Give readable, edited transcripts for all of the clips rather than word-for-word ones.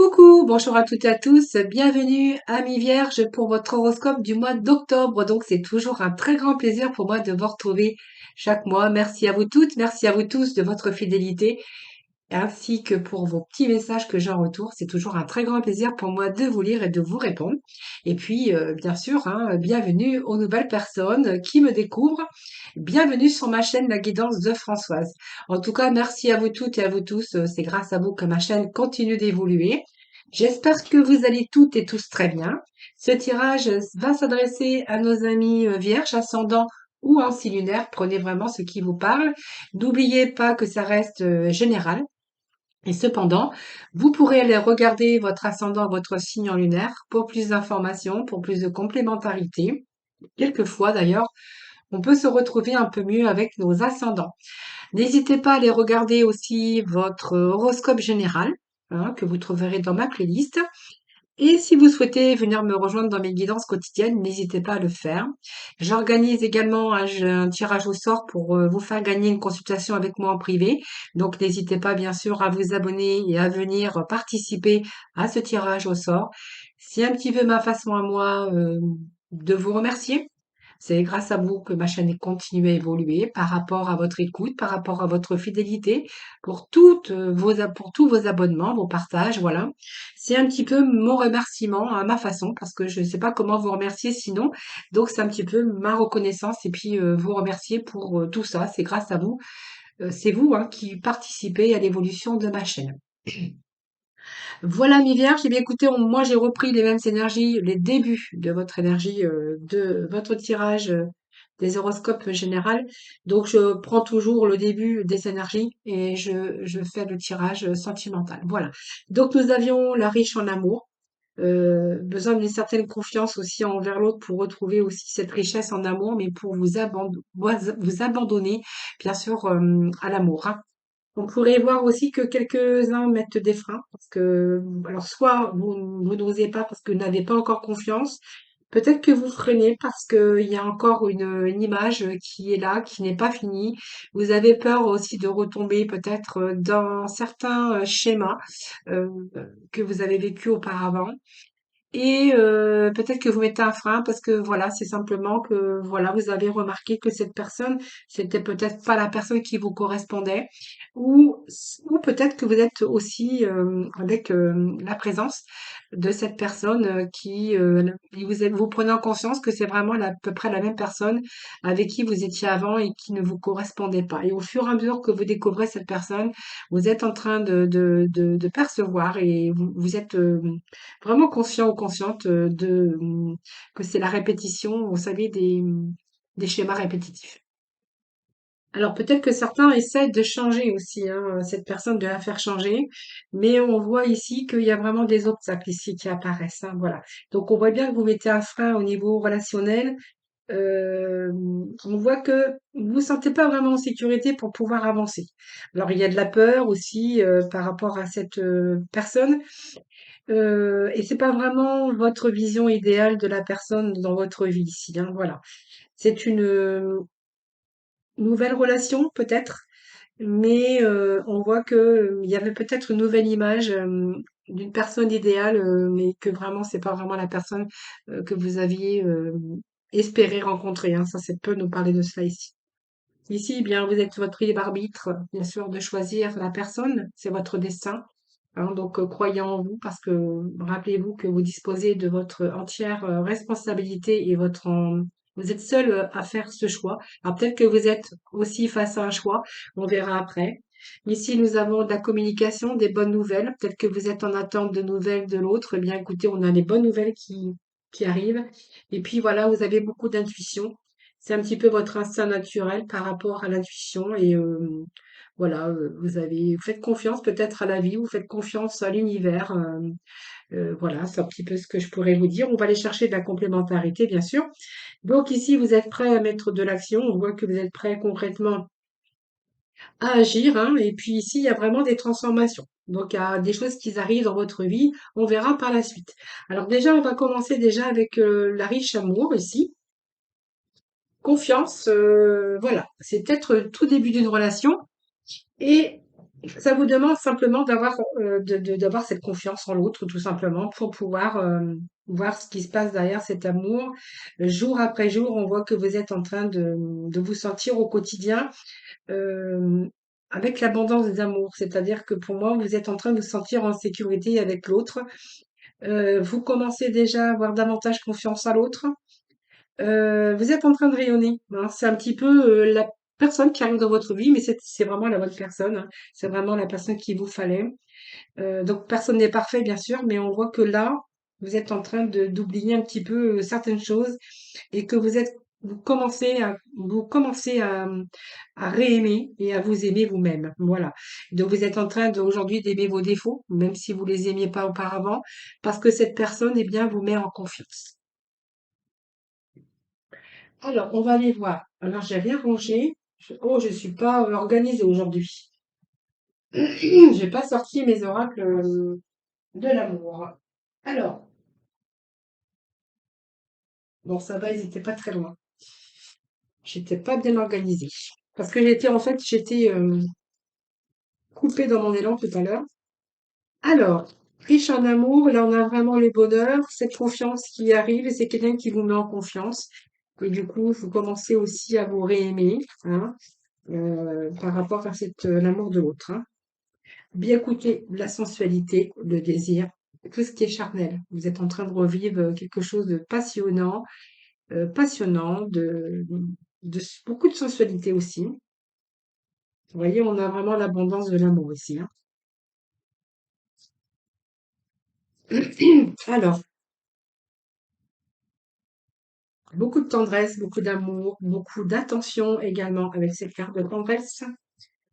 Coucou, bonjour à toutes et à tous, bienvenue amis Vierges pour votre horoscope du mois d'octobre. Donc c'est toujours un très grand plaisir pour moi de vous retrouver chaque mois. Merci à vous toutes, merci à vous tous de votre fidélité ainsi que pour vos petits messages que j'ai en retour. C'est toujours un très grand plaisir pour moi de vous lire et de vous répondre. Et puis bien sûr, hein, bienvenue aux nouvelles personnes qui me découvrent. Bienvenue sur ma chaîne La Guidance de Françoise. En tout cas, merci à vous toutes et à vous tous. C'est grâce à vous que ma chaîne continue d'évoluer. J'espère que vous allez toutes et tous très bien. Ce tirage va s'adresser à nos amis vierges, ascendants ou anciens lunaires. Prenez vraiment ce qui vous parle. N'oubliez pas que ça reste général. Et cependant, vous pourrez aller regarder votre ascendant, votre signe en lunaire pour plus d'informations, pour plus de complémentarité. Quelquefois d'ailleurs, on peut se retrouver un peu mieux avec nos ascendants. N'hésitez pas à aller regarder aussi votre horoscope général, hein, que vous trouverez dans ma playlist. Et si vous souhaitez venir me rejoindre dans mes guidances quotidiennes, n'hésitez pas à le faire. J'organise également un tirage au sort pour vous faire gagner une consultation avec moi en privé. Donc n'hésitez pas bien sûr à vous abonner et à venir participer à ce tirage au sort. C'est un petit peu ma façon à moi de vous remercier. C'est grâce à vous que ma chaîne continue à évoluer par rapport à votre écoute, par rapport à votre fidélité, pour tous vos abonnements, vos partages, voilà. C'est un petit peu mon remerciement à ma façon parce que je ne sais pas comment vous remercier sinon. Donc c'est un petit peu ma reconnaissance et puis vous remercier pour tout ça. C'est grâce à vous. C'est vous hein, qui participez à l'évolution de ma chaîne. Voilà mes vierges, eh bien écoutez, moi j'ai repris les mêmes énergies, les débuts de votre énergie, de votre tirage des horoscopes général. Donc je prends toujours le début des énergies et je fais le tirage sentimental. Voilà. Donc nous avions la riche en amour, besoin d'une certaine confiance aussi envers l'autre pour retrouver aussi cette richesse en amour, mais pour vous abandonner, bien sûr, à l'amour, hein. On pourrait voir aussi que quelques-uns mettent des freins parce que, alors soit vous n'osez pas parce que vous n'avez pas encore confiance, peut-être que vous freinez parce qu'il y a encore une image qui est là, qui n'est pas finie. Vous avez peur aussi de retomber peut-être dans certains schémas euh, que vous avez vécu auparavant. Et peut-être que vous mettez un frein parce que voilà, c'est simplement que voilà, vous avez remarqué que cette personne, c'était peut-être pas la personne qui vous correspondait, ou ou peut-être que vous êtes aussi avec la présence de cette personne et vous prenez en conscience que c'est vraiment à peu près la même personne avec qui vous étiez avant et qui ne vous correspondait pas. Et au fur et à mesure que vous découvrez cette personne, vous êtes en train de percevoir et vous êtes vraiment conscient ou consciente que c'est la répétition, vous savez, des schémas répétitifs. Alors peut-être que certains essaient de changer aussi, hein, cette personne, de la faire changer, mais on voit ici qu'il y a vraiment des obstacles ici qui apparaissent, hein, voilà. Donc on voit bien que vous mettez un frein au niveau relationnel. On voit que vous vous sentez pas vraiment en sécurité pour pouvoir avancer. Alors il y a de la peur aussi par rapport à cette personne. Et c'est pas vraiment votre vision idéale de la personne dans votre vie ici, hein, voilà. C'est une nouvelle relation peut-être, mais on voit que il y avait peut-être une nouvelle image d'une personne idéale, mais que vraiment c'est pas vraiment la personne que vous aviez espéré rencontrer, hein. Ça peut nous parler de cela ici. Ici, eh bien, vous êtes votre libre arbitre, bien sûr, de choisir la personne, c'est votre destin. Hein, donc, croyez en vous parce que rappelez-vous que vous disposez de votre entière responsabilité et vous êtes seul à faire ce choix. Alors peut-être que vous êtes aussi face à un choix, on verra après. Ici, nous avons de la communication, des bonnes nouvelles. Peut-être que vous êtes en attente de nouvelles de l'autre. Eh bien, écoutez, on a les bonnes nouvelles qui arrivent. Et puis voilà, vous avez beaucoup d'intuition. C'est un petit peu votre instinct naturel par rapport à l'intuition et voilà, vous faites confiance peut-être à la vie, vous faites confiance à l'univers. Voilà, c'est un petit peu ce que je pourrais vous dire. On va aller chercher de la complémentarité, bien sûr. Donc ici, vous êtes prêt à mettre de l'action. On voit que vous êtes prêt concrètement à agir, hein. Et puis ici, il y a vraiment des transformations. Donc il y a des choses qui arrivent dans votre vie. On verra par la suite. Alors déjà, on va commencer déjà avec la riche amour ici. Confiance, voilà. C'est peut-être le tout début d'une relation. Et Ça vous demande simplement d'avoir d'avoir cette confiance en l'autre, tout simplement, pour pouvoir voir ce qui se passe derrière cet amour. Jour après jour, on voit que vous êtes en train de vous sentir au quotidien euh, avec l'abondance d'amour. C'est-à-dire que pour moi, vous êtes en train de vous sentir en sécurité avec l'autre. Vous commencez déjà à avoir davantage confiance à l'autre. Vous êtes en train de rayonner, hein. C'est un petit peu la personne qui arrive dans votre vie, mais c'est vraiment la bonne personne, hein. C'est vraiment la personne qu'il vous fallait. Donc personne n'est parfait, bien sûr, mais on voit que là, vous êtes en train de d'oublier un petit peu certaines choses et que vous commencez à réaimer et à vous aimer vous-même. Voilà. Donc vous êtes en train aujourd'hui d'aimer vos défauts, même si vous les aimiez pas auparavant, parce que cette personne, eh bien, vous met en confiance. Alors, on va aller voir. Alors, j'ai rien rangé. Oh, je suis pas organisée aujourd'hui. J'ai pas sorti mes oracles de l'amour. Alors, bon, ça va, ils étaient pas très loin. J'étais pas bien organisée. Parce que j'étais coupée dans mon élan tout à l'heure. Alors, riche en amour, là, on a vraiment le bonheur, cette confiance qui arrive et c'est quelqu'un qui vous met en confiance. Et du coup, vous commencez aussi à vous réaimer, hein, par rapport à l'amour de l'autre, hein. Bien écouter la sensualité, le désir, tout ce qui est charnel. Vous êtes en train de revivre quelque chose de passionnant, de beaucoup de sensualité aussi. Vous voyez, on a vraiment l'abondance de l'amour ici, hein. Alors, beaucoup de tendresse, beaucoup d'amour, beaucoup d'attention également avec cette carte de tendresse.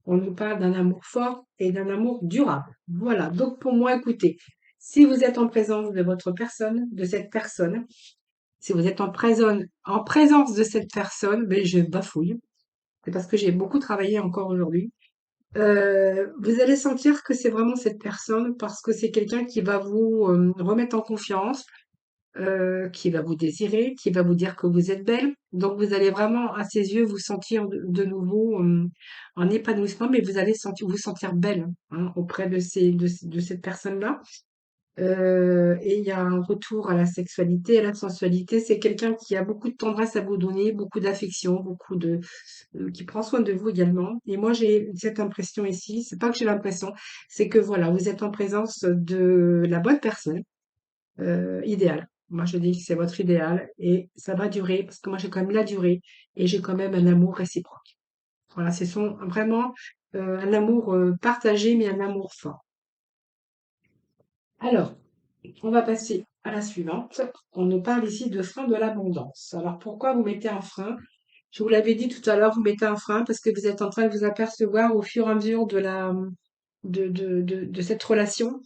On nous parle d'un amour fort et d'un amour durable. Voilà. Donc, pour moi, écoutez, si vous êtes en présence de votre personne, de cette personne, si vous êtes en présence de cette personne, ben, je bafouille. C'est parce que j'ai beaucoup travaillé encore aujourd'hui. Vous allez sentir que c'est vraiment cette personne parce que c'est quelqu'un qui va vous remettre en confiance, qui va vous désirer, qui va vous dire que vous êtes belle. Donc vous allez vraiment à ses yeux vous sentir de nouveau en épanouissement, mais vous allez vous sentir belle, hein, auprès de cette personne-là. Et il y a un retour à la sexualité, à la sensualité. C'est quelqu'un qui a beaucoup de tendresse à vous donner, beaucoup d'affection, qui prend soin de vous également. Et moi, j'ai cette impression ici. C'est pas que j'ai l'impression, c'est que voilà, vous êtes en présence de la bonne personne, idéale. Moi, je dis que c'est votre idéal et ça va durer parce que moi, j'ai quand même la durée et j'ai quand même un amour réciproque. Voilà, ce sont vraiment un amour partagé, mais un amour fort. Alors, on va passer à la suivante. On nous parle ici de frein de l'abondance. Alors pourquoi vous mettez un frein? Je vous l'avais dit tout à l'heure, vous mettez un frein parce que vous êtes en train de vous apercevoir au fur et à mesure de cette relation,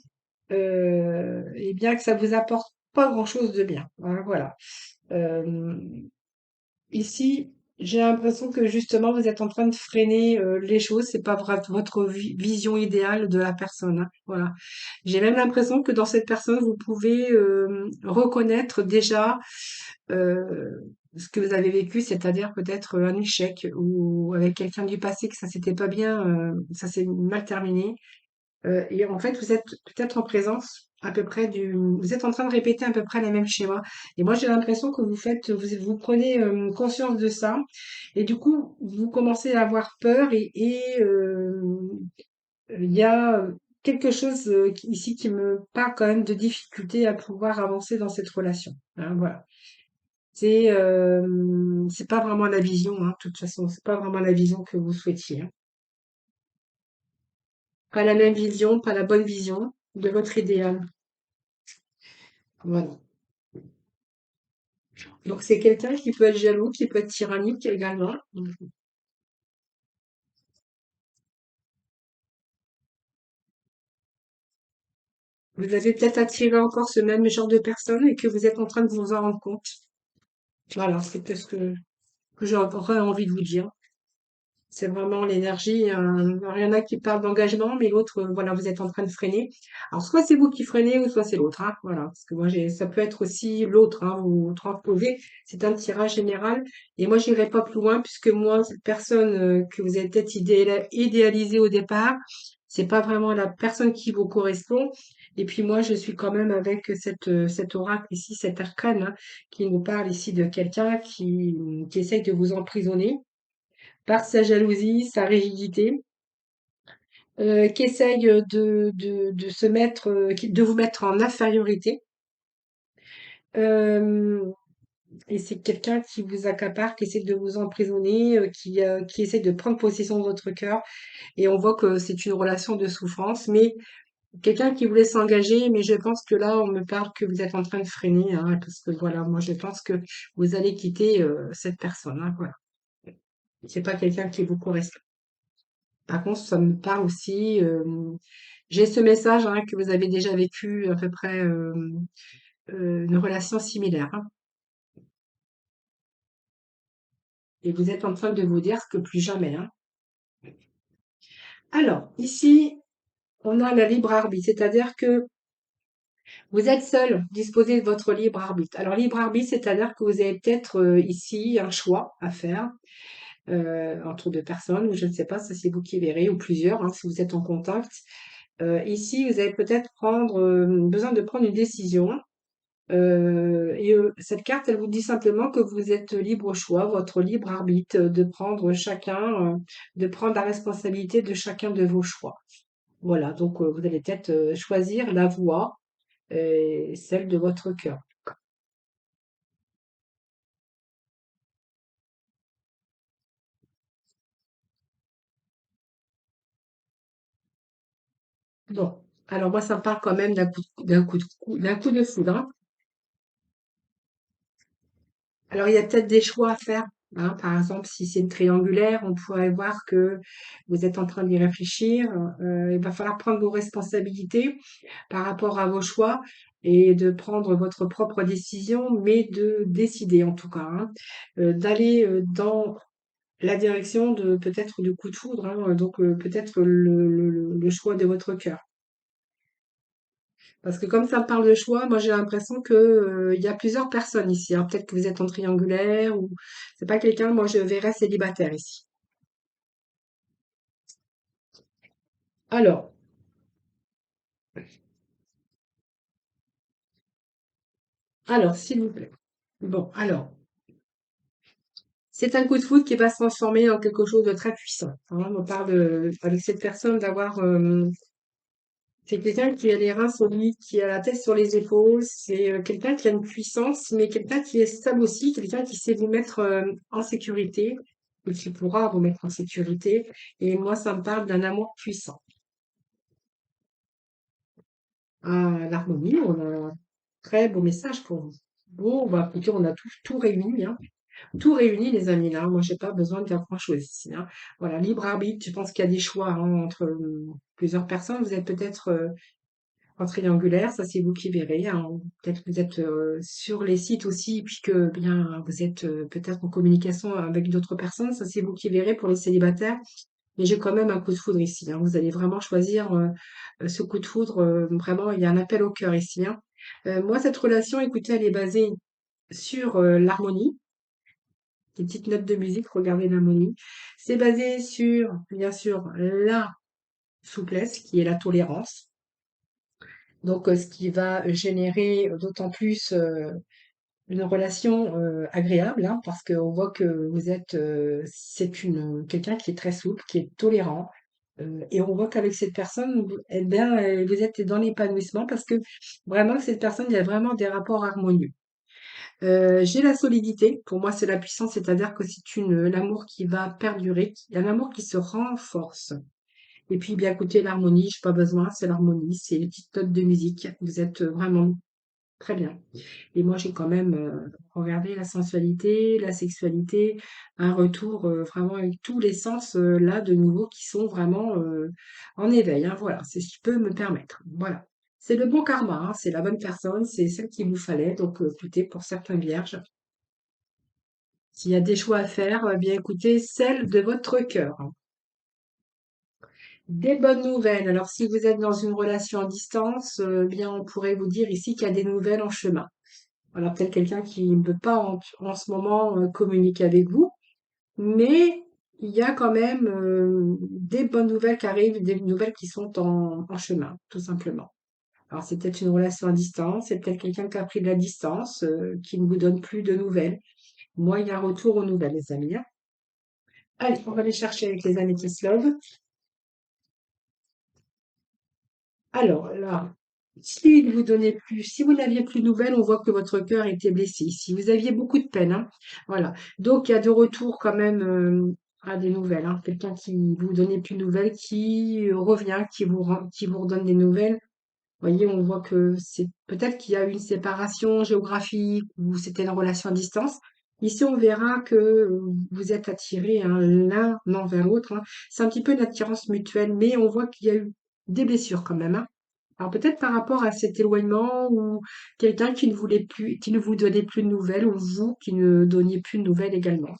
et bien que ça vous apporte pas grand-chose de bien, hein, voilà. Euh, Ici, j'ai l'impression que justement vous êtes en train de freiner les choses. C'est pas votre vision idéale de la personne, hein. Voilà. J'ai même l'impression que dans cette personne, vous pouvez reconnaître déjà euh, ce que vous avez vécu, c'est-à-dire peut-être un échec ou avec quelqu'un du passé que ça s'était pas bien, ça s'est mal terminé. Et en fait, vous êtes peut-être en présence à peu près vous êtes en train de répéter à peu près les mêmes schémas. Et moi, j'ai l'impression que vous prenez conscience de ça. Et du coup, vous commencez à avoir peur et il y a quelque chose ici qui me parle quand même de difficulté à pouvoir avancer dans cette relation, hein, voilà. C'est pas vraiment la vision, hein, de toute façon, c'est pas vraiment la vision que vous souhaitiez, hein. Pas la même vision, pas la bonne vision de votre idéal. Voilà. Donc c'est quelqu'un qui peut être jaloux, qui peut être tyrannique également. Vous avez peut-être attiré encore ce même genre de personne et que vous êtes en train de vous en rendre compte. Voilà, c'est peut-être ce que j'aurais envie de vous dire. C'est vraiment l'énergie. Alors, il y en a qui parlent d'engagement, mais l'autre, voilà, vous êtes en train de freiner. Alors, soit c'est vous qui freinez, ou soit c'est l'autre, hein, voilà. Parce que moi, ça peut être aussi l'autre, hein, vous transposez. C'est un tirage général. Et moi, j'irai pas plus loin, puisque moi, cette personne que vous avez peut-être idéalisée au départ, c'est pas vraiment la personne qui vous correspond. Et puis moi, je suis quand même avec cet oracle ici, cet arcane, hein, qui nous parle ici de quelqu'un qui essaye de vous emprisonner par sa jalousie, sa rigidité, qui essaye de se mettre, de vous mettre en infériorité. Euh, et c'est quelqu'un qui vous accapare, qui essaie de vous emprisonner, qui essaie de prendre possession de votre cœur. Et on voit que c'est une relation de souffrance, mais quelqu'un qui voulait s'engager, mais je pense que là, on me parle que vous êtes en train de freiner, hein, parce que voilà, moi, je pense que vous allez quitter cette personne, hein, voilà. C'est pas quelqu'un qui vous correspond. Par contre, ça me parle aussi. J'ai ce message hein, que vous avez déjà vécu à peu près une relation similaire, hein, et vous êtes en train de vous dire que plus jamais, hein. Alors, ici, on a la libre arbitre, c'est-à-dire que vous êtes seul, disposez de votre libre arbitre. Alors, libre arbitre, c'est-à-dire que vous avez peut-être ici un choix à faire entre deux personnes, ou je ne sais pas, ça c'est vous qui verrez, ou plusieurs, hein, si vous êtes en contact. Ici, vous allez peut-être prendre besoin de prendre une décision. Cette carte, elle vous dit simplement que vous êtes libre au choix, votre libre arbitre, de prendre la responsabilité de chacun de vos choix. Voilà, donc vous allez peut-être choisir la voie, celle de votre cœur. Bon, alors moi, ça me parle quand même d'un coup de foudre, hein. Alors, il y a peut-être des choix à faire, hein. Par exemple, si c'est une triangulaire, on pourrait voir que vous êtes en train d'y réfléchir. Il va falloir prendre vos responsabilités par rapport à vos choix et de prendre votre propre décision, mais de décider en tout cas, hein, d'aller dans la direction de peut-être du coup de foudre, hein, donc peut-être le choix de votre cœur. Parce que comme ça me parle de choix, moi j'ai l'impression que il y a plusieurs personnes ici, hein. Peut-être que vous êtes en triangulaire ou c'est pas quelqu'un, moi je verrais célibataire ici. Alors, s'il vous plaît. Bon, alors, c'est un coup de foudre qui va se transformer en quelque chose de très puissant, hein. On parle avec cette personne d'avoir, c'est quelqu'un qui a les reins solides, qui a la tête sur les épaules. C'est quelqu'un qui a une puissance, mais quelqu'un qui est stable aussi, quelqu'un qui sait vous mettre en sécurité, ou qui pourra vous mettre en sécurité. Et moi, ça me parle d'un amour puissant. Ah, l'harmonie, on a un très beau message pour vous. Bon, bah, écoutez, on a tout réuni, hein. Tout réuni, les amis, là. Moi, j'ai pas besoin de faire grand-chose ici, hein. Voilà, libre arbitre. Je pense qu'il y a des choix hein, entre plusieurs personnes. Vous êtes peut-être en triangulaire, ça c'est vous qui verrez, hein. Peut-être que vous êtes sur les sites aussi, puis que bien vous êtes peut-être en communication avec d'autres personnes, ça c'est vous qui verrez pour les célibataires. Mais j'ai quand même un coup de foudre ici, hein. Vous allez vraiment choisir ce coup de foudre. Vraiment, il y a un appel au cœur ici, hein. Moi, cette relation, écoutez, elle est basée sur l'harmonie, des petites notes de musique, regardez l'harmonie. C'est basé sur, bien sûr, la souplesse, qui est la tolérance. Donc, ce qui va générer d'autant plus une relation agréable, hein, parce qu'on voit que vous êtes, quelqu'un qui est très souple, qui est tolérant, et on voit qu'avec cette personne, eh bien, vous êtes dans l'épanouissement parce que vraiment cette personne, il y a vraiment des rapports harmonieux. J'ai la solidité. Pour moi, c'est la puissance, c'est-à-dire que c'est l'amour qui va perdurer, un amour qui se renforce. Et puis, bien écoutez, l'harmonie, j'ai pas besoin, c'est l'harmonie, c'est les petites notes de musique. Vous êtes vraiment très bien. Et moi, j'ai quand même regardé la sensualité, la sexualité, un retour vraiment avec tous les sens là de nouveau qui sont vraiment en éveil, hein. Voilà, c'est ce qui peut me permettre. Voilà. C'est le bon karma, hein, c'est la bonne personne, c'est celle qu'il vous fallait. Donc, écoutez, pour certains vierges, s'il y a des choix à faire, bien écoutez, celle de votre cœur, hein. Des bonnes nouvelles. Alors, si vous êtes dans une relation à distance, bien, on pourrait vous dire ici qu'il y a des nouvelles en chemin. Voilà, peut-être quelqu'un qui ne peut pas en ce moment communiquer avec vous, mais il y a quand même des bonnes nouvelles qui arrivent, des nouvelles qui sont en chemin, tout simplement. Alors, c'est peut-être une relation à distance, c'est peut-être quelqu'un qui a pris de la distance, qui ne vous donne plus de nouvelles. Moi, il y a un retour aux nouvelles, les amis, hein. Allez, on va les chercher avec les Amethyst Love. Alors là, si vous donnez plus, si vous n'aviez plus de nouvelles, on voit que votre cœur était blessé. Si vous aviez beaucoup de peine, hein, voilà. Donc il y a de retour quand même à des nouvelles, hein. Quelqu'un qui vous donnait plus de nouvelles, qui revient, qui vous redonne des nouvelles. Vous voyez, on voit que c'est peut-être qu'il y a eu une séparation géographique ou c'était une relation à distance. Ici, on verra que vous êtes attirés hein, l'un envers l'autre, hein. C'est un petit peu une attirance mutuelle, mais on voit qu'il y a eu des blessures quand même, hein. Alors peut-être par rapport à cet éloignement ou quelqu'un qui ne voulait plus, qui ne vous donnait plus de nouvelles ou vous qui ne donniez plus de nouvelles également.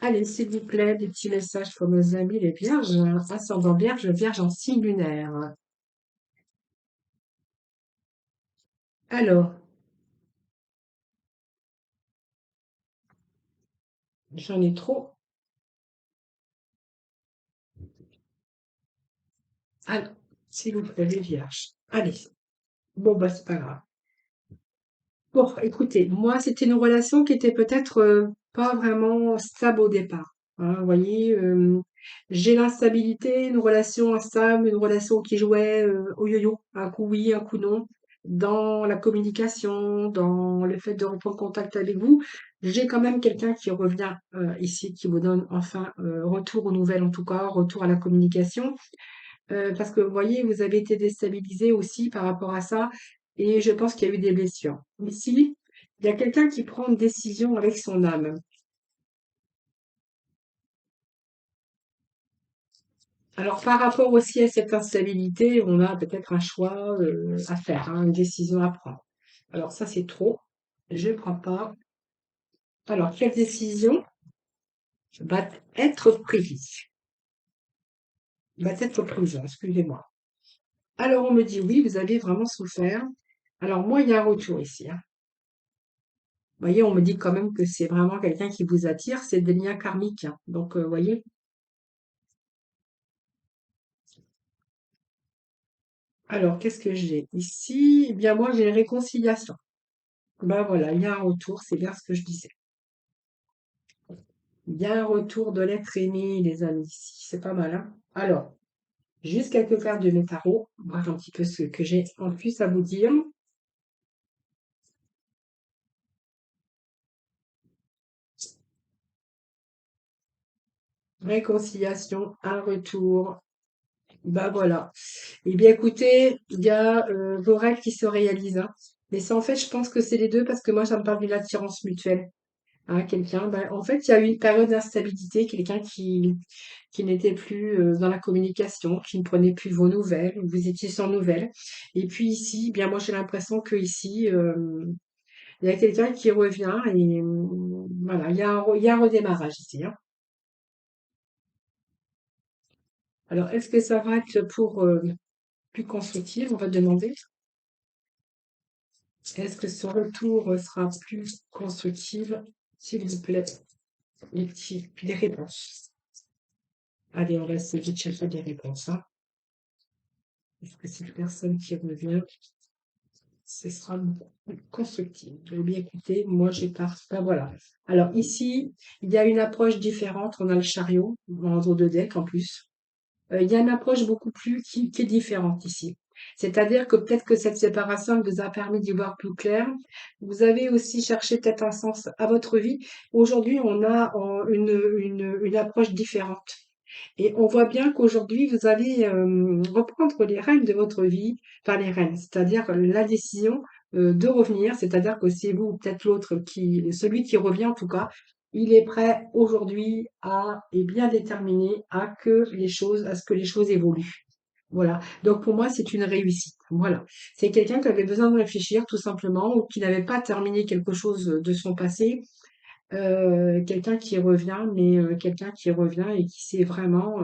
Allez, s'il vous plaît, des petits messages pour nos amis les vierges, ascendant vierge, vierge en signe lunaire. Alors, j'en ai trop. Ah, s'il vous plaît, les vierges. Allez. Bon, bah, c'est pas grave. Bon, écoutez, moi, c'était une relation qui était peut-être pas vraiment stable au départ, hein. Vous voyez, j'ai l'instabilité, une relation instable, une relation qui jouait au yo-yo, un coup oui, un coup non, dans la communication, dans le fait de reprendre contact avec vous. J'ai quand même quelqu'un qui revient ici, qui vous donne enfin retour aux nouvelles, en tout cas, retour à la communication. Parce que vous voyez, vous avez été déstabilisé aussi par rapport à ça et je pense qu'il y a eu des blessures. Ici, il y a quelqu'un qui prend une décision avec son âme. Alors par rapport aussi à cette instabilité, on a peut-être un choix à faire, hein, une décision à prendre. Alors ça, c'est trop. Je ne crois pas. Alors, quelle décision va être prise? Va être prise, excusez-moi. Alors on me dit oui, vous avez vraiment souffert. Alors moi, il y a un retour ici, hein. Vous voyez, on me dit quand même que c'est vraiment quelqu'un qui vous attire, c'est des liens karmiques, hein. Donc, vous voyez. Alors, qu'est-ce que j'ai ici? Eh bien, moi, j'ai une réconciliation. Ben voilà, il y a un retour, c'est bien ce que je disais. Il y a un retour de l'être aimé, les amis, ici. C'est pas mal, hein? Alors, juste quelques cartes de mes tarots, voir un petit peu ce que j'ai en plus à vous dire. Réconciliation, un retour. Ben voilà. Eh bien, écoutez, il y a vos rêves qui se réalisent, hein. Mais ça, en fait, je pense que c'est les deux parce que moi, ça me parle d'une attirance mutuelle. Hein, quelqu'un, ben, en fait, il y a eu une période d'instabilité, quelqu'un qui n'était plus dans la communication, qui ne prenait plus vos nouvelles, vous étiez sans nouvelles. Et puis ici, bien moi j'ai l'impression que ici, il y a quelqu'un qui revient et voilà, il y a un redémarrage ici, hein. Alors, est-ce que ça va être pour plus constructif, on va demander. Est-ce que ce retour sera plus constructif, s'il vous plaît, les réponses. Allez, on va essayer de chercher des réponses, hein. Est-ce que cette personne qui revient, ce sera beaucoup plus constructif? Eh bien, écoutez, moi, j'ai pas. Ben voilà. Alors, ici, il y a une approche différente. On a le chariot, en dos de deck en plus. Il y a une approche beaucoup plus qui est différente ici. C'est-à-dire que peut-être que cette séparation vous a permis d'y voir plus clair. Vous avez aussi cherché peut-être un sens à votre vie. Aujourd'hui, on a une approche différente. Et on voit bien qu'aujourd'hui, vous allez reprendre les rênes de votre vie, enfin les rênes, c'est-à-dire la décision de revenir, c'est-à-dire que c'est vous ou peut-être l'autre celui qui revient en tout cas, il est prêt aujourd'hui à, et bien déterminé à ce que les choses évoluent. Voilà. Donc pour moi, c'est une réussite. Voilà. C'est quelqu'un qui avait besoin de réfléchir tout simplement ou qui n'avait pas terminé quelque chose de son passé. Quelqu'un qui revient, mais quelqu'un qui revient et qui sait vraiment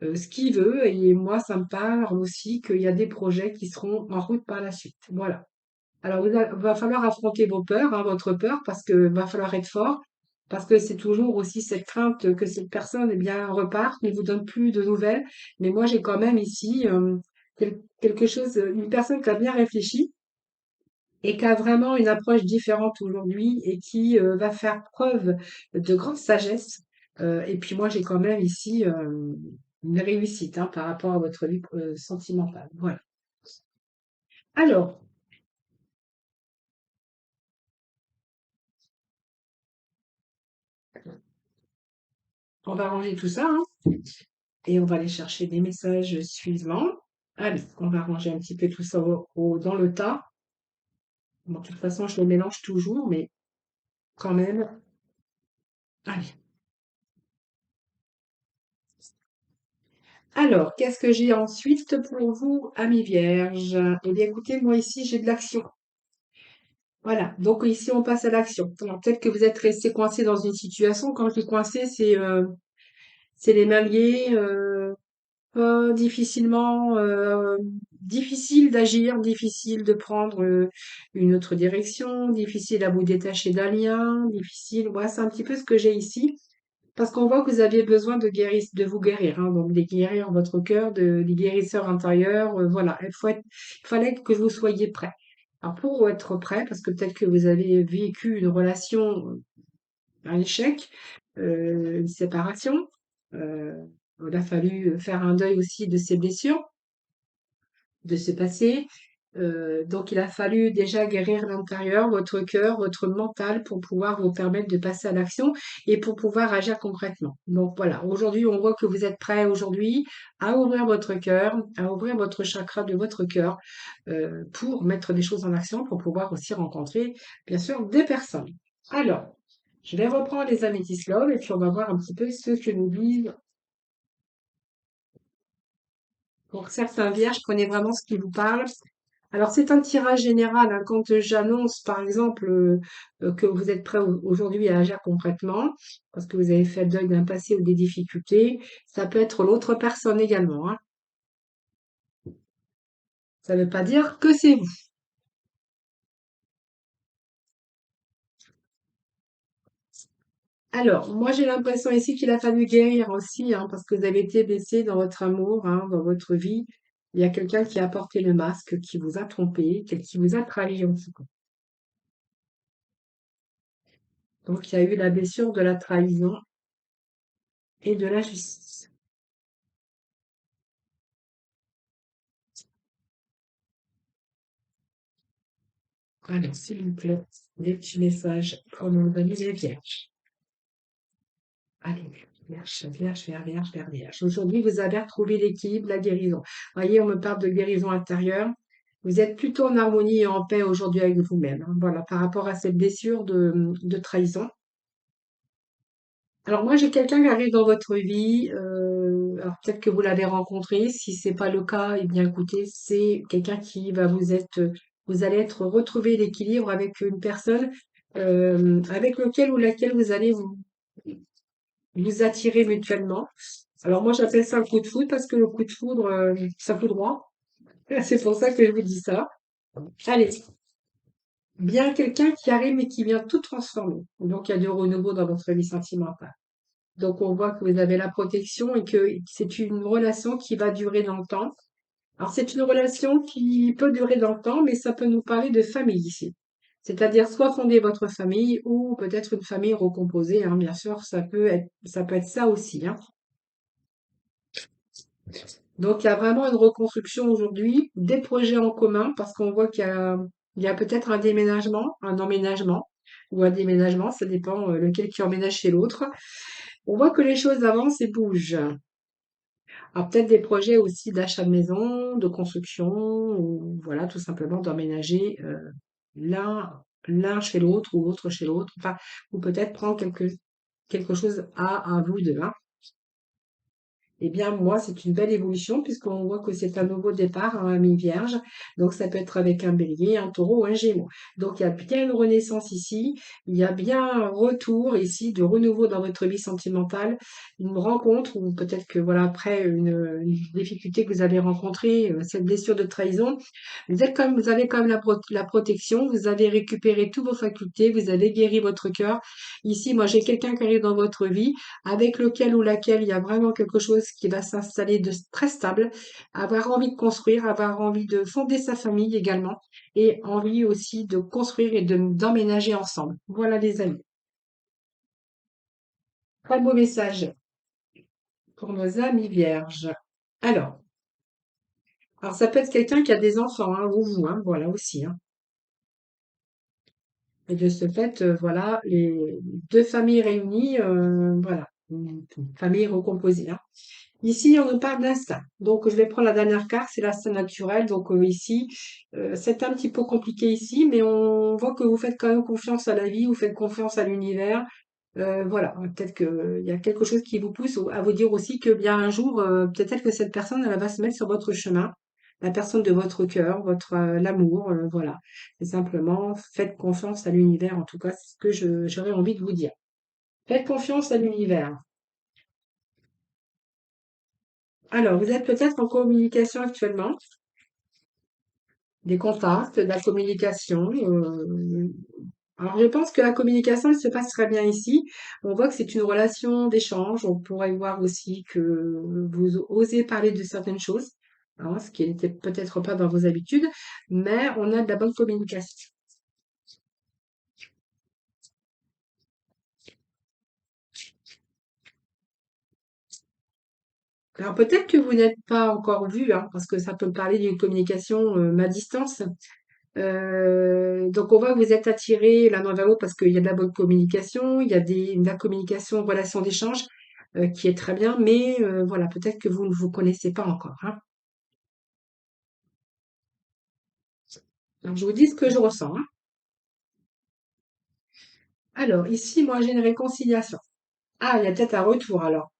ce qu'il veut. Et moi, ça me parle aussi qu'il y a des projets qui seront en route par la suite. Voilà. Alors, va falloir affronter vos peurs, hein, votre peur, parce que va falloir être fort, parce que c'est toujours aussi cette crainte que cette personne, eh bien, reparte, ne vous donne plus de nouvelles. Mais moi, j'ai quand même ici quelque chose, une personne qui a bien réfléchi et qui a vraiment une approche différente aujourd'hui et qui va faire preuve de grande sagesse. Et puis moi, j'ai quand même ici une réussite hein, par rapport à votre vie sentimentale. Voilà. Alors, on va ranger tout ça, hein. Et on va aller chercher les messages suivants. Allez, on va ranger un petit peu tout ça dans le tas. Bon, de toute façon, je les mélange toujours, mais quand même. Allez. Alors, qu'est-ce que j'ai ensuite pour vous, amis vierges? Eh bien, écoutez, moi ici, j'ai de l'action. Voilà. Donc ici, on passe à l'action. Alors, peut-être que vous êtes resté coincé dans une situation. Quand je dis coincé, c'est les mains liées, difficilement, difficile d'agir, difficile de prendre une autre direction, difficile à vous détacher d'un lien, difficile. Voilà, c'est un petit peu ce que j'ai ici, parce qu'on voit que vous aviez besoin de vous guérir, hein, donc de guérir votre cœur, des guérisseurs intérieurs. Voilà, il fallait que vous soyez prêt. Alors pour être prêt, parce que peut-être que vous avez vécu une relation un échec, une séparation. Euh, il a fallu faire un deuil aussi de ses blessures, de ce passé. Donc, il a fallu déjà guérir l'intérieur, votre cœur, votre mental pour pouvoir vous permettre de passer à l'action et pour pouvoir agir concrètement. Donc voilà, aujourd'hui, on voit que vous êtes prêt aujourd'hui à ouvrir votre cœur, à ouvrir votre chakra de votre cœur pour mettre des choses en action, pour pouvoir aussi rencontrer, bien sûr, des personnes. Alors, je vais reprendre les améthystes love et puis on va voir un petit peu ce que nous disent. Pour certains vierges, prenez vraiment ce qui vous parle. Alors, c'est un tirage général, hein. Quand j'annonce, par exemple, que vous êtes prêt aujourd'hui à agir concrètement, parce que vous avez fait le deuil d'un passé ou des difficultés, ça peut être l'autre personne également, hein. Ça ne veut pas dire que c'est vous. Alors, moi, j'ai l'impression ici qu'il a fallu guérir aussi, hein, parce que vous avez été blessé dans votre amour, hein, dans votre vie. Il y a quelqu'un qui a porté le masque, qui vous a trompé, qui vous a trahi en tout cas. Donc, il y a eu la blessure de la trahison et de la justice. Alors, s'il vous plaît, des petits messages pour nos amis les vierges. Allez, vierge, vierge, vierge, vierge, vierge, vierge. Aujourd'hui, vous avez retrouvé l'équilibre, la guérison. Voyez, on me parle de guérison intérieure. Vous êtes plutôt en harmonie et en paix aujourd'hui avec vous-même, hein. Voilà, par rapport à cette blessure de trahison. Alors moi, j'ai quelqu'un qui arrive dans votre vie. Alors peut-être que vous l'avez rencontré. Si c'est pas le cas, eh bien écoutez, c'est quelqu'un qui va vous allez être retrouver l'équilibre avec une personne avec lequel ou laquelle vous allez vous attirer mutuellement. Alors moi, j'appelle ça un coup de foudre parce que le coup de foudre, ça fout droit. C'est pour ça que je vous dis ça. Allez, bien quelqu'un qui arrive mais qui vient tout transformer. Donc il y a du renouveau dans votre vie sentimentale. Donc, on voit que vous avez la protection et que c'est une relation qui va durer dans le temps. Alors, c'est une relation qui peut durer dans le temps, mais ça peut nous parler de famille ici. C'est-à-dire soit fonder votre famille ou peut-être une famille recomposée, hein, bien sûr, ça peut être ça aussi, hein. Donc, il y a vraiment une reconstruction aujourd'hui, des projets en commun, parce qu'on voit il y a peut-être un déménagement, un emménagement, ou un déménagement, ça dépend lequel qui emménage chez l'autre. On voit que les choses avancent et bougent. Alors peut-être des projets aussi d'achat de maison, de construction, ou voilà, tout simplement d'emménager l'un chez l'autre ou l'autre chez l'autre. Enfin, ou peut-être prendre quelque chose à vous deux, hein. Eh bien, moi, c'est une belle évolution puisqu'on voit que c'est un nouveau départ, hein, un mi-vierge. Donc, ça peut être avec un bélier, un taureau ou un gémeaux. Donc, il y a bien une renaissance ici. Il y a bien un retour ici de renouveau dans votre vie sentimentale. Une rencontre ou peut-être que, voilà, après une difficulté que vous avez rencontrée, cette blessure de trahison, vous avez quand même la protection. Vous avez récupéré toutes vos facultés. Vous avez guéri votre cœur. Ici, moi, j'ai quelqu'un qui arrive dans votre vie avec lequel ou laquelle il y a vraiment quelque chose qui va s'installer de très stable, avoir envie de construire, avoir envie de fonder sa famille également, et envie aussi de construire et d'emménager ensemble. Voilà les amis. Très beau message pour nos amis vierges. Alors, alors ça peut être quelqu'un qui a des enfants, hein, ou vous, hein, voilà aussi, hein. Et de ce fait, voilà, les deux familles réunies, voilà, une famille recomposée, hein. Ici, on nous parle d'instinct. Donc, je vais prendre la dernière carte, c'est l'instinct naturel. Donc, ici, c'est un petit peu compliqué ici, mais on voit que vous faites quand même confiance à la vie, vous faites confiance à l'univers. Voilà, peut-être qu'il y a quelque chose qui vous pousse à vous dire aussi que bien un jour, peut-être que cette personne, elle va se mettre sur votre chemin, la personne de votre cœur, votre l'amour, voilà. C'est simplement faites confiance à l'univers. En tout cas, c'est ce que j'aurais envie de vous dire. Faites confiance à l'univers. Alors, vous êtes peut-être en communication actuellement, des contacts, de la communication. Alors, je pense que la communication, elle se passe très bien ici. On voit que c'est une relation d'échange. On pourrait voir aussi que vous osez parler de certaines choses, hein, ce qui n'était peut-être pas dans vos habitudes, mais on a de la bonne communication. Alors, peut-être que vous n'êtes pas encore vu, hein, parce que ça peut parler d'une communication à distance. Donc on voit que vous êtes attirés l'un vers l'autre parce qu'il y a de la bonne communication, il y a de la communication, relation d'échange qui est très bien, mais voilà, peut-être que vous ne vous connaissez pas encore, hein. Donc je vous dis ce que je ressens, hein. Alors ici, moi j'ai une réconciliation. Ah, il y a peut-être un retour alors.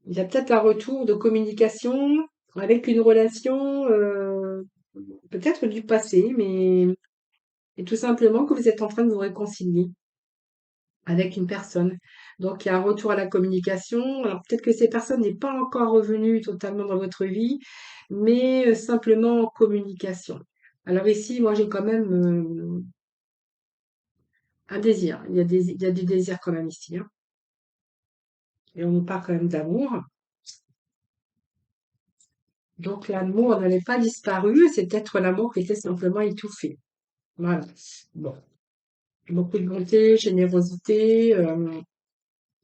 Il y a peut-être un retour de communication avec une relation peut-être du passé, mais et tout simplement que vous êtes en train de vous réconcilier avec une personne. Donc, il y a un retour à la communication. Alors, peut-être que ces personnes n'est pas encore revenue totalement dans votre vie, mais simplement en communication. Alors ici, moi, j'ai quand même un désir. Il y a du désir quand même ici, hein. Et on nous parle quand même d'amour. Donc, l'amour n'avait pas disparu. C'est peut-être l'amour qui était simplement étouffé. Voilà. Bon. Beaucoup de bonté, générosité.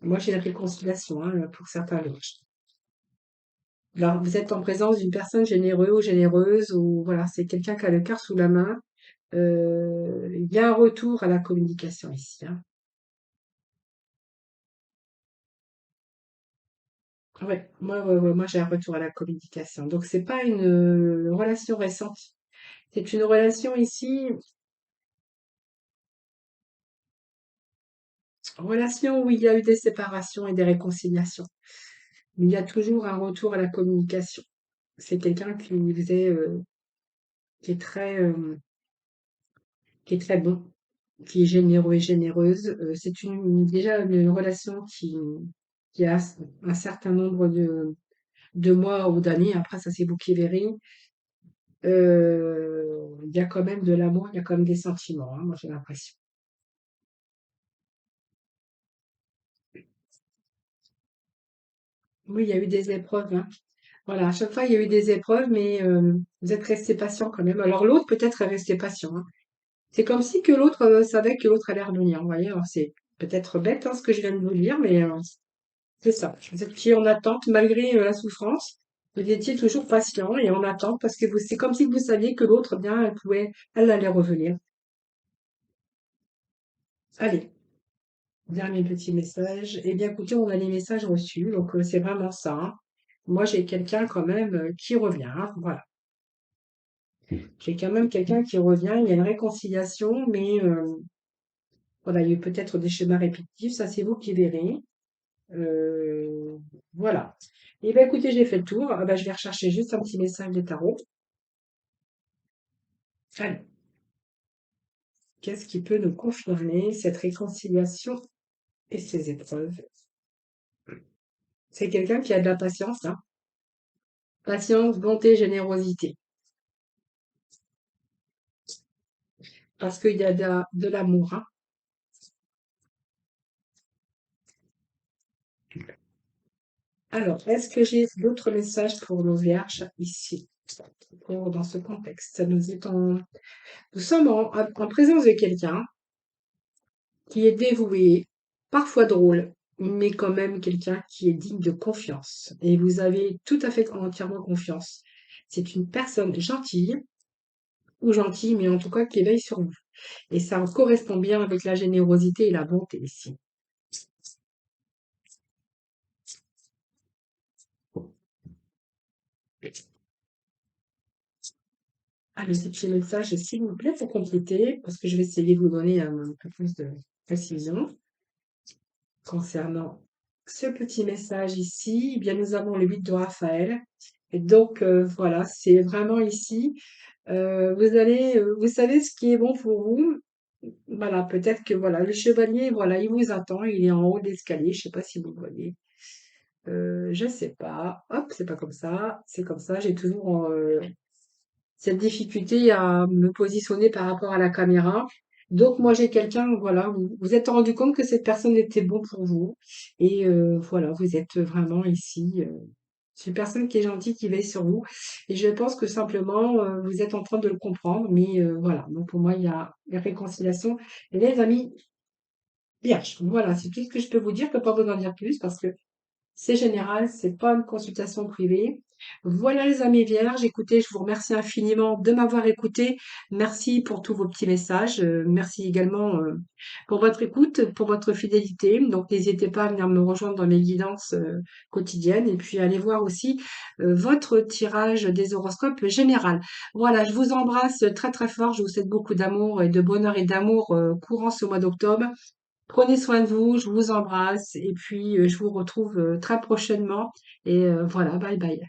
Moi, j'ai la réconciliation, hein, pour certains. Alors, vous êtes en présence d'une personne généreuse ou généreuse, ou voilà, c'est quelqu'un qui a le cœur sous la main. Il y a un retour à la communication ici, hein. Ouais, moi j'ai un retour à la communication. Donc c'est pas une relation récente. C'est une relation ici, relation où il y a eu des séparations et des réconciliations. Mais il y a toujours un retour à la communication. C'est quelqu'un qui faisait, qui est qui est très bon, qui est généreux et généreuse. C'est déjà une relation qui a un certain nombre de mois ou d'années. Après, ça, c'est vous qui verrez. Il y a quand même de l'amour, il y a quand même des sentiments, hein, moi, j'ai l'impression. Oui, il y a eu des épreuves, hein. Voilà, à chaque fois, il y a eu des épreuves, mais vous êtes resté patient quand même. Alors, l'autre, peut-être, est resté patient, hein. C'est comme si que l'autre savait que l'autre allait revenir. Vous voyez, alors c'est peut-être bête, hein, ce que je viens de vous dire, mais c'est ça. Vous étiez en attente malgré la souffrance. Vous étiez toujours patient et en attente parce que c'est comme si vous saviez que l'autre, bien, elle allait revenir. Allez, dernier petit message. Eh bien, écoutez, on a les messages reçus, donc c'est vraiment ça, hein. Moi, j'ai quelqu'un quand même qui revient, hein, voilà. J'ai quand même quelqu'un qui revient. Il y a une réconciliation, mais voilà, il y a eu peut-être des schémas répétitifs. Ça, c'est vous qui verrez. Euh, Voilà. Et ben écoutez, j'ai fait le tour. Ah ben, je vais rechercher juste un petit message des tarots. Allez, qu'est-ce qui peut nous confirmer cette réconciliation et ces épreuves? C'est quelqu'un qui a de la patience, hein. Patience, bonté, générosité. Parce qu'il y a de l'amour, hein. Alors, est-ce que j'ai d'autres messages pour nos vierges ici, dans ce contexte? Nous sommes en présence de quelqu'un qui est dévoué, parfois drôle, mais quand même quelqu'un qui est digne de confiance. Et vous avez tout à fait entièrement confiance. C'est une personne gentille, ou gentille, mais en tout cas qui veille sur vous. Et ça correspond bien avec la générosité et la bonté ici. Allez, ces petits messages, s'il vous plaît, pour compléter, parce que je vais essayer de vous donner un peu plus de précision concernant ce petit message ici. Eh bien, nous avons le 8 de Raphaël. Et donc, voilà, c'est vraiment ici. Vous savez ce qui est bon pour vous. Voilà, peut-être que voilà, le chevalier, voilà, il vous attend, il est en haut de l'escalier. Je sais pas si vous le voyez. Je sais pas. Hop, c'est pas comme ça. C'est comme ça. J'ai toujours cette difficulté à me positionner par rapport à la caméra. Donc moi j'ai quelqu'un, voilà, vous êtes rendu compte que cette personne était bon pour vous et voilà, vous êtes vraiment ici. C'est une personne qui est gentille, qui veille sur vous et je pense que simplement vous êtes en train de le comprendre, mais voilà. Donc pour moi il y a réconciliation. Et les amis, bien, voilà, c'est tout ce que je peux vous dire. Je peux pas vous en dire plus parce que c'est général, c'est pas une consultation privée. Voilà les amis vierges, écoutez, je vous remercie infiniment de m'avoir écouté. Merci pour tous vos petits messages. Merci également pour votre écoute, pour votre fidélité. Donc n'hésitez pas à venir me rejoindre dans mes guidances quotidiennes et puis allez voir aussi votre tirage des horoscopes général. Voilà, je vous embrasse très très fort. Je vous souhaite beaucoup d'amour et de bonheur et d'amour courant ce mois d'octobre. Prenez soin de vous, je vous embrasse et puis je vous retrouve très prochainement. Et voilà, bye bye.